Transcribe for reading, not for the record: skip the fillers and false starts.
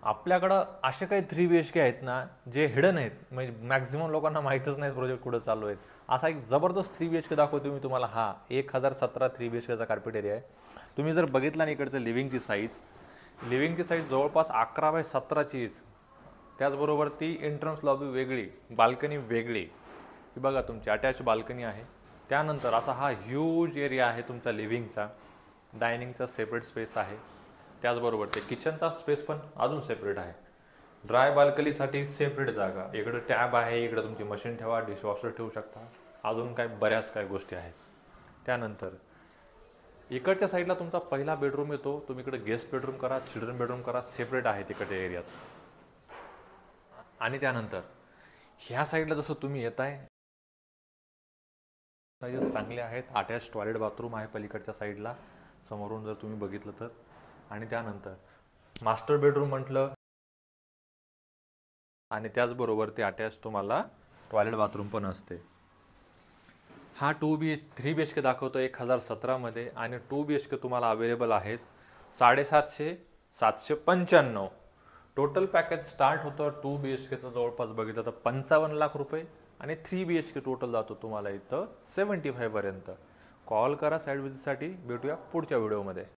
आपल्याकडं असे काही 3 BHK आहेत ना जे हिडन आहेत, म्हणजे मॅक्झिमम लोकांना माहीतच नाही प्रोजेक्ट कुठं चालू आहेत. असा एक जबरदस्त 3 BHK दाखवतो मी तुम्हाला. हा 1017 3 BHKचा कार्पेट एरिया आहे. तुम्ही जर बघितला ना इकडचं लिव्हिंगची साईज जवळपास 11x17ची. त्याचबरोबर ती एंट्रन्स लॉबी वेगळी, बाल्कनी वेगळी. ही बघा तुमची अटॅच बाल्कनी आहे. त्यानंतर असा हा ह्यूज एरिया आहे तुमचा लिव्हिंगचा. डायनिंगचा सेपरेट स्पेस आहे. त्याचबरोबर ते किचनचा स्पेस पण अजून सेपरेट आहे. ड्राय बाल्कनीसाठी सेपरेट जागा. इकडे टॅब आहे, इकडे तुमची मशीन ठेवा, डिशवॉशर ठेवू शकता, अजून काय बऱ्याच काय गोष्टी आहेत. त्यानंतर इकडच्या साईडला तुमचा पहिला बेडरूम येतो. तुम्ही इकडे गेस्ट बेडरूम करा, चिल्ड्रन बेडरूम करा, सेपरेट आहे तिकडच्या एरियात. आणि त्यानंतर ह्या साईडला जसं तुम्ही येताय, साईजेस चांगले आहेत. अटॅच टॉयलेट बाथरूम आहे पलीकडच्या साईडला, समोरून जर तुम्ही बघितलं तर. आणि त्यानंतर मास्टर बेडरूम म्हटलं, आणि त्याचबरोबर ते अटॅच तुम्हाला टॉयलेट बाथरूम पण असते. हा 3 BHK दाखवतो 1017मध्ये, आणि 2 BHK तुम्हाला अवेलेबल आहेत 750, 795. टोटल पॅकेज स्टार्ट होतं 2 BHKचं जवळपास बघितलं तर 55 लाख रुपये, आणि 3 BHK टोटल जातो तुम्हाला इथं 75 पर्यंत. कॉल करा साईड व्हिजिटसाठी. भेटूया पुढच्या व्हिडिओमध्ये.